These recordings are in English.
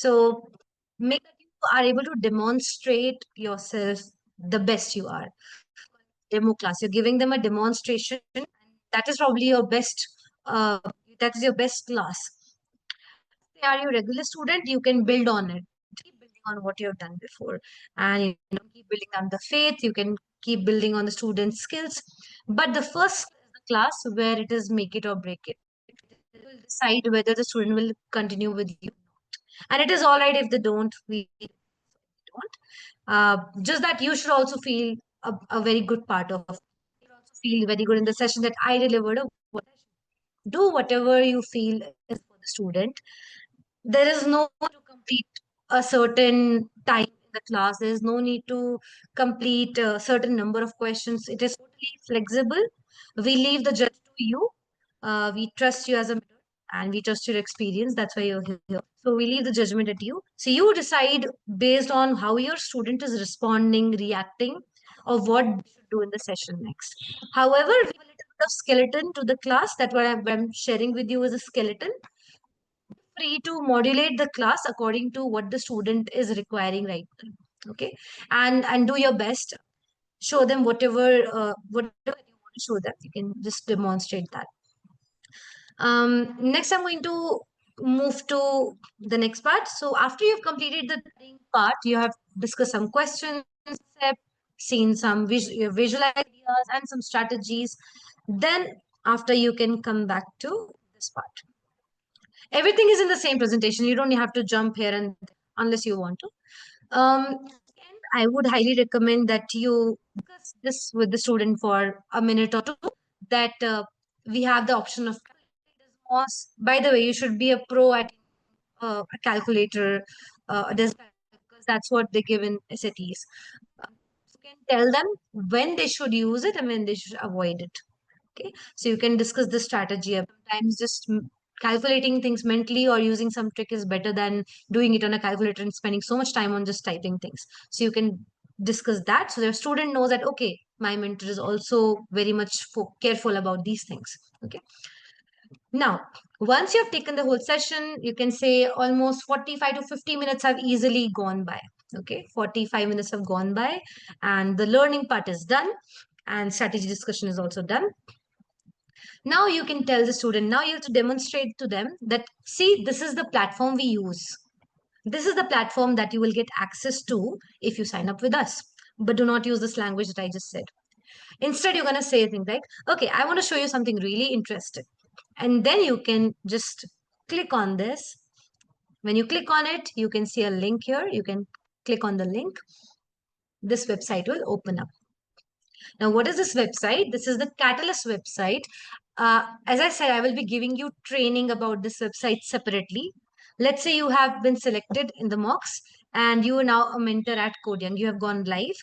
So make that you are able to demonstrate yourself the best you are. Demo class, you're giving them a demonstration, and that is probably your best, uh, that is your best class. If they are your regular student, you can build on it, keep building on what you have done before, and keep building on the faith. You can keep building on the student skills. But the first is the class where it is make it or break it. It will decide whether the student will continue with you, and it is all right if they don't. We don't. Just that you should also feel a very good part of. You should also feel very good in the session that I delivered a good session. Do whatever you feel is for the student. There is no need to complete a certain time in the class. There is no need to complete a certain number of questions. It is totally flexible. We leave the judge to you. We trust you as a mentor, and we trust your experience. That's why you're here. So we leave the judgment at you. So you decide based on how your student is responding, reacting, or what they should do in the session next. However, we have a little bit of skeleton to the class. That what I'm sharing with you is a skeleton. Free to modulate the class according to what the student is requiring right now. Okay, and do your best. Show them whatever you want to show them. You can just demonstrate that. Next, I'm going to move to the next part. So after you've completed the part, you have discussed some questions, seen some visual ideas and some strategies. Then after you can come back to this part. Everything is in the same presentation. You don't have to jump here and there unless you want to. And I would highly recommend that you discuss this with the student for a minute or two. That we have the option of calculators. By the way, you should be a pro at a calculator, because that's what they give in SATs. You can tell them when they should use it and when they should avoid it. Okay, so you can discuss the strategy. Sometimes just calculating things mentally or using some trick is better than doing it on a calculator and spending so much time on just typing things. So you can discuss that so your student knows that, okay, my mentor is also very much careful about these things. Okay, now once you have taken the whole session, you can say almost 45 to 50 minutes have easily gone by. Okay, 45 minutes have gone by and the learning part is done and strategy discussion is also done. Now you can tell the student, now you have to demonstrate to them that, see, this is the platform we use. This is the platform that you will get access to if you sign up with us. But do not use this language that I just said. Instead, you're going to say things like, okay, I want to show you something really interesting. And then you can just click on this. When you click on it, you can see a link here. You can click on the link. This website will open up. Now, what is this website? This is the Catalyst website. As I said, I will be giving you training about this website separately. Let's say you have been selected in the mocks and you are now a mentor at Codeyoung. You have gone live.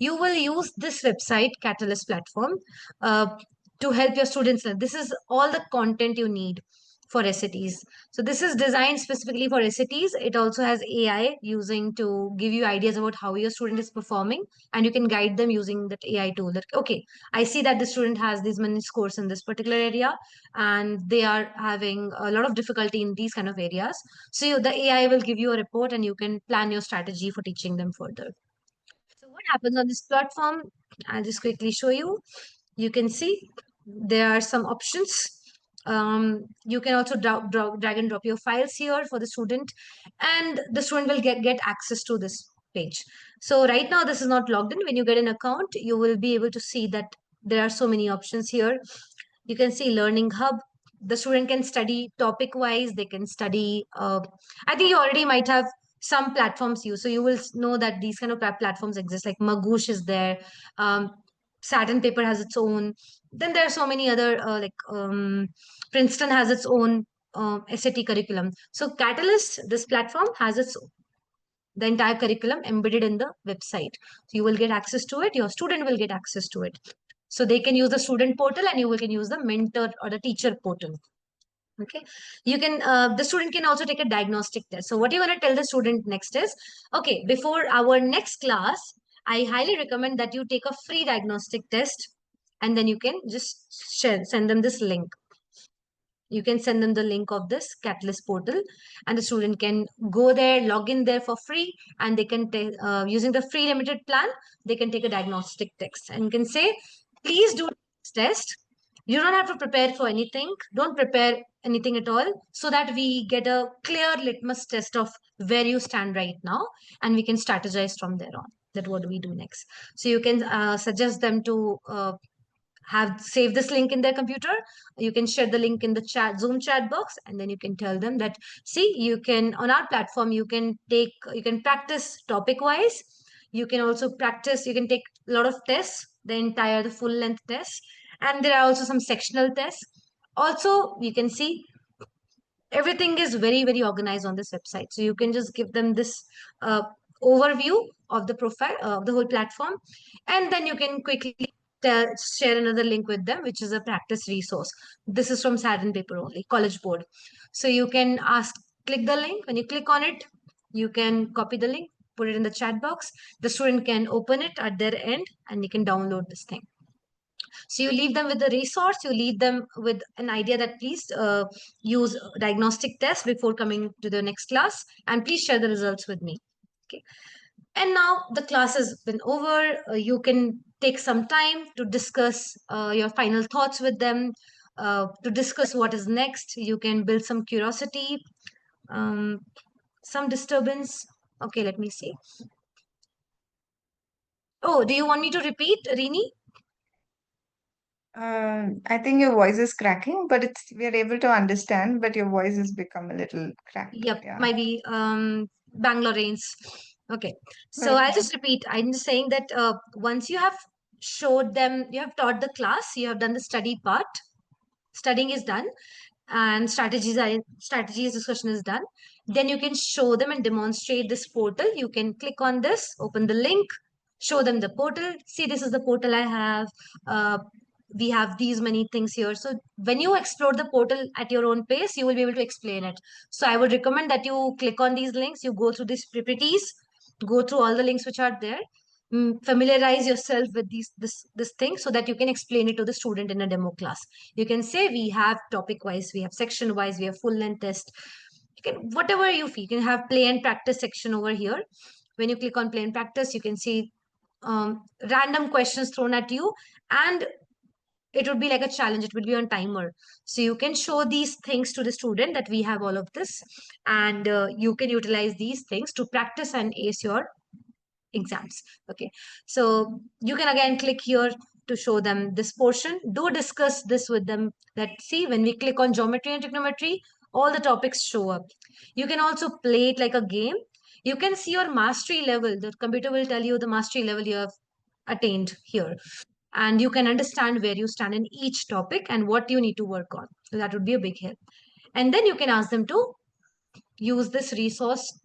You will use this website, Catalyst platform, uh, to help your students learn. This is all the content you need for SATs. So this is designed specifically for SATs. It also has AI using to give you ideas about how your student is performing, and you can guide them using that AI tool. That, okay, I see that the student has these many scores in this particular area, and they are having a lot of difficulty in these kind of areas. So the AI will give you a report, and you can plan your strategy for teaching them further. So what happens on this platform? I'll just quickly show you. You can see there are some options. You can also drag and drop your files here for the student, and the student will get access to this page. So right now this is not logged in. When you get an account, you will be able to see that there are so many options here. You can see Learning Hub. The student can study topic wise. They can study. I think you already might have some platforms used, so you will know that these kind of platforms exist. Like Magoosh is there. Satin Paper has its own. Then there are so many other Princeton has its own SAT curriculum. So Catalyst, this platform has its the entire curriculum embedded in the website. So you will get access to it. Your student will get access to it. So they can use the student portal and you can use the mentor or the teacher portal. Okay, you can the student can also take a diagnostic test. So what you want to tell the student next is, okay, before our next class, I highly recommend that you take a free diagnostic test, and then you can just send them this link. You can send them the link of this Catalyst portal, and the student can go there, log in there for free, and they can take, using the free limited plan, they can take a diagnostic test and can say, please do this test. You don't have to prepare for anything. Don't prepare anything at all, so that we get a clear litmus test of where you stand right now, and we can strategize from there on. That what do we do next? So you can suggest them to have save this link in their computer. You can share the link in the chat Zoom chat box, and then you can tell them that, see, you can, on our platform, you can practice topic wise. You can also practice, you can take a lot of tests, the full length tests, and there are also some sectional tests. Also, you can see everything is very, very organized on this website, so you can just give them this uh, overview of the profile of the whole platform, and then you can quickly share another link with them, which is a practice resource. This is from Saturn paper only, College Board. So you can click the link. When you click on it, you can copy the link, put it in the chat box. The student can open it at their end, and you can download this thing. So you leave them with the resource, you leave them with an idea that please use diagnostic test before coming to the next class, and please share the results with me. Okay. And now the class has been over. You can take some time to discuss your final thoughts with them, to discuss what is next. You can build some curiosity, um, some disturbance. Okay, let me see. Oh, do you want me to repeat, Rini? I think your voice is cracking, but it's we are able to understand, but your voice has become a little cracked. Yep, Yeah. might be Bangalore rains. Okay, so I'll Okay. just repeat. I'm just saying that once you have showed them, you have taught the class, you have done the study part, studying is done, and strategies discussion is done, then you can show them and demonstrate this portal. You can click on this, open the link, show them the portal. See, this is the portal I have. uh, we have these many things here. So when you explore the portal at your own pace, you will be able to explain it. So I would recommend that you click on these links, you go through these ppts, go through all the links which are there, familiarize yourself with this thing, so that you can explain it to the student in a demo class. You can say, we have topic wise, we have section wise, we have full length test. You can, whatever you feel. You can have play and practice section over here. When you click on play and practice, you can see random questions thrown at you, and it would be like a challenge, it would be on timer. So you can show these things to the student that we have all of this, and you can utilize these things to practice and ace your exams. Okay, so you can again click here to show them this portion. Do discuss this with them, that see, when we click on geometry and trigonometry, all the topics show up. You can also play it like a game. You can see your mastery level. The computer will tell you the mastery level you have attained here, and you can understand where you stand in each topic and what you need to work on. So that would be a big help. And then you can ask them to use this resource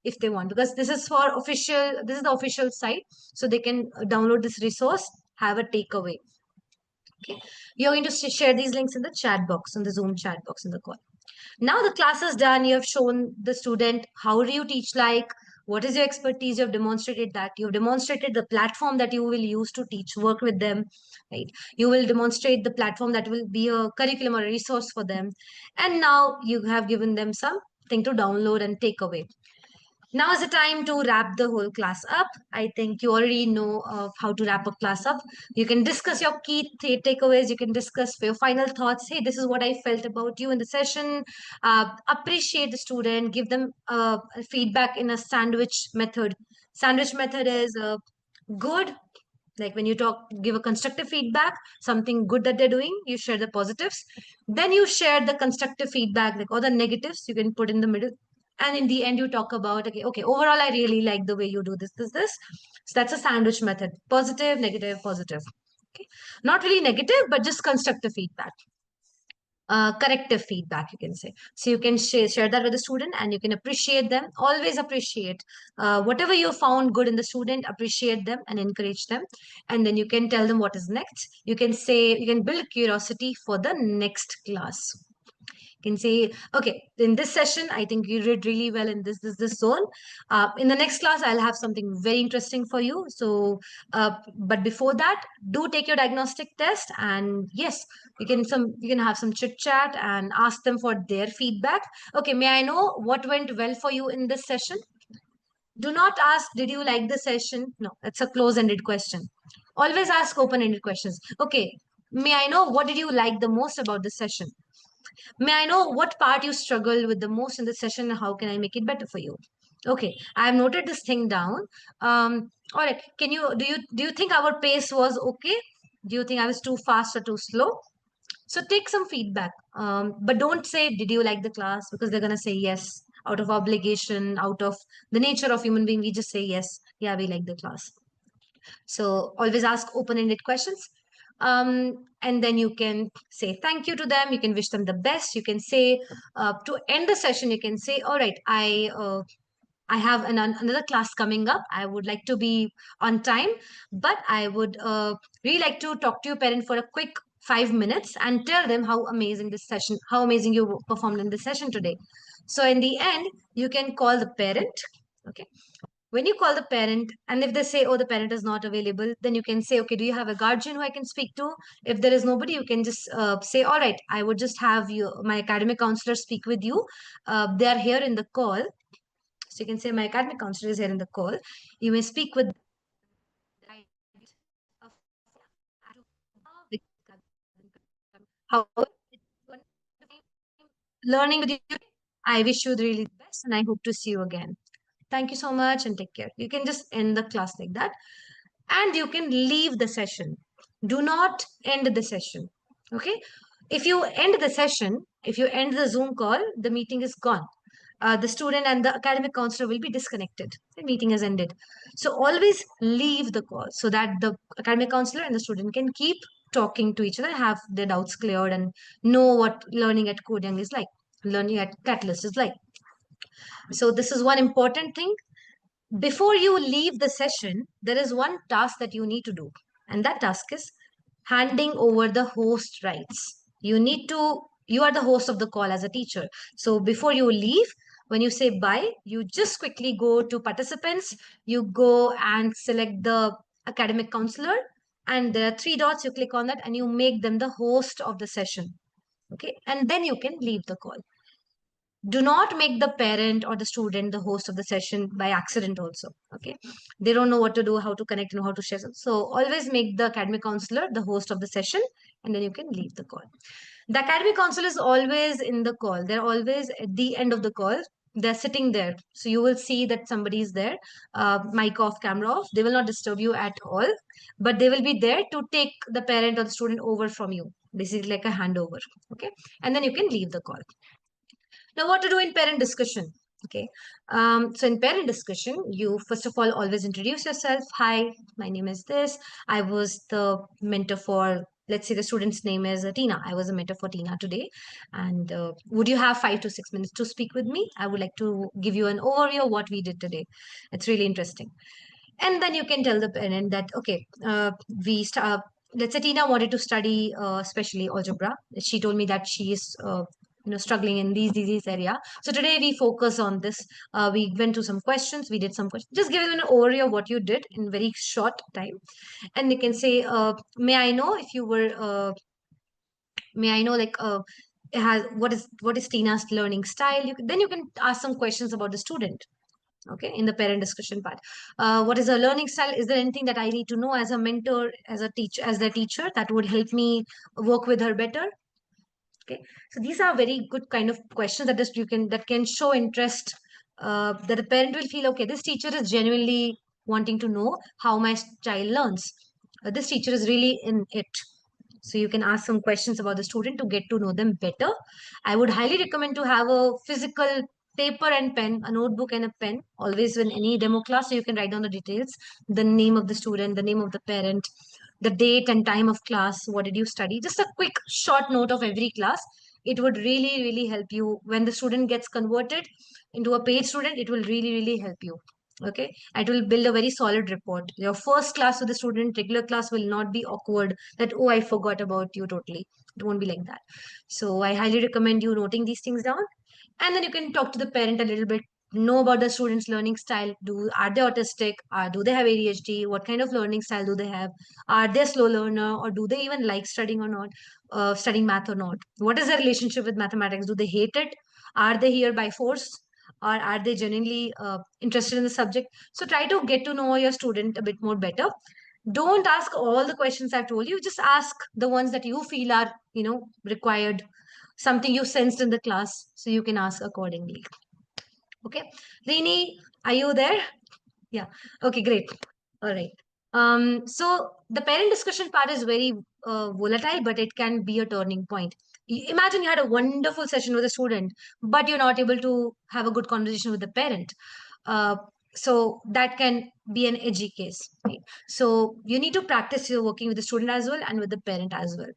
if they want, because this is the official site, so they can download this resource, have a takeaway. Okay, you're going to share these links in the chat box, in the Zoom chat box in the call. Now the class is done. You have shown the student how do you teach, like what is your expertise. You have demonstrated that. You have demonstrated the platform that you will use to teach, work with them, right? You will demonstrate the platform that will be a curriculum or a resource for them. And now you have given them something to download and take away. Now is the time to wrap the whole class up. I think you already know how to wrap a class up. You can discuss your key takeaways. You can discuss your final thoughts. Hey, this is what I felt about you in the session. Appreciate the student. Give them feedback in a sandwich method. Sandwich method is good, like when you give a constructive feedback, something good that they're doing, you share the positives, then you share the constructive feedback, like all the negatives you can put in the middle, and in the end you talk about, okay, overall I really like the way you do this. So that's a sandwich method: positive, negative, positive. Okay, not really negative, but just constructive feedback, corrective feedback, you can say. So you can share that with the student, and you can appreciate them. Always appreciate whatever you found good in the student. Appreciate them and encourage them, and then you can tell them what is next. You can say, you can build curiosity for the next class. can say, okay, in this session, I think you did really well in this zone. In the next class, I'll have something very interesting for you. So, but before that, do take your diagnostic test, and yes, you can have some chit chat and ask them for their feedback. Okay, may I know what went well for you in this session? Do not ask, did you like the session? No, it's a close-ended question. Always ask open-ended questions. Okay, may I know what did you like the most about this session? May I know what part you struggled with the most in the session and how can I make it better for you? Okay, I have noted this thing down. All right, do you think our pace was okay? Do you think I was too fast or too slow? So take some feedback, but don't say, "Did you like the class?" Because they're gonna say yes out of obligation, out of the nature of human being. We just say yes, yeah, we like the class. So always ask open-ended questions. And then you can say thank you to them. You can wish them the best. You can say to end the session, you can say, all right, I have another class coming up. I would like to be on time, but I would really like to talk to your parent for a quick 5 minutes and tell them how amazing you performed in this session today. So in the end, you can call the parent. Okay, when you call the parent, and if they say, oh, the parent is not available, then you can say, okay, do you have a guardian who I can speak to? If there is nobody, you can just say, all right, I would just have my academic counselor speak with you. They are here in the call. So you can say, my academic counselor is here in the call. You may speak with however, learning with you. I wish you the really best and I hope to see you again. Thank you so much and take care. You can just end the class like that. And you can leave the session. Do not end the session. Okay. If you end the Zoom call, the meeting is gone. The student and the academic counselor will be disconnected. The meeting has ended. So always leave the call so that the academic counselor and the student can keep talking to each other, have their doubts cleared, and know what learning at Codeyoung is like, learning at Catalyst is like. So this is one important thing. Before you leave the session, there is one task that you need to do, and that task is handing over the host rights. You are the host of the call as a teacher. So before you leave, when you say bye, you just quickly go to participants, you go and select the academic counselor, and there are three dots, you click on that, and you make them the host of the session. Okay, and then you can leave the call. Do not make the parent or the student the host of the session by accident also. Okay, they don't know what to do, how to connect and how to share. So always make the academic counselor the host of the session, and then you can leave the call. The academic counselor is always in the call. They're always at the end of the call. They're sitting there, so you will see that somebody is there, mic off, camera off. They will not disturb you at all, but they will be there to take the parent or the student over from you, basically like a handover. Okay, and then you can leave the call. Now, what to do in parent discussion? Okay. So in parent discussion, you first of all always introduce yourself. Hi, my name is this. I was the mentor for, let's say the student's name is Tina. I was a mentor for Tina today. And would you have 5 to 6 minutes to speak with me? I would like to give you an overview of what we did today. It's really interesting. And then you can tell the parent that, okay, let's say Tina wanted to study especially algebra. She told me that she is struggling in these area. So today we focus on this. We went through some questions. We did some questions. Just give them an overview of what you did in very short time. And you can say, may I know if you were may I know like what is Tina's learning style? Then you can ask some questions about the student. Okay, in the parent discussion part, what is her learning style? Is there anything that I need to know as a mentor, as a teacher, as the teacher, that would help me work with her better? Okay, so these are very good kind of questions that can show interest, that the parent will feel, okay, this teacher is genuinely wanting to know how my child learns. This teacher is really in it. So you can ask some questions about the student to get to know them better. I would highly recommend to have a physical paper and pen, a notebook and a pen, always in any demo class, so you can write down the details, the name of the student, the name of the parent, the date and time of class, what did you study, just a quick short note of every class. It would really help you when the student gets converted into a paid student. It will really help you. Okay, it will build a very solid rapport. Your first class with the student, regular class, will not be awkward that, oh, I forgot about you totally. It won't be like that. So I highly recommend you noting these things down, and then you can talk to the parent a little bit, know about the student's learning style. Are they autistic? Do they have ADHD? What kind of learning style do they have? Are they a slow learner, or do they even like studying or not, studying math or not? What is their relationship with mathematics? Do they hate it? Are they here by force, or are they genuinely interested in the subject? So try to get to know your student a bit more better. Don't ask all the questions I've told you. Just ask the ones that you feel are, required, something you sensed in the class, so you can ask accordingly. Okay, Rini, are you there? Yeah. Okay, great. All right. So the parent discussion part is very volatile, but it can be a turning point. Imagine you had a wonderful session with a student, but you're not able to have a good conversation with the parent. Uh, so that can be an edgy case. Right? So you need to practice your working with the student as well and with the parent as well.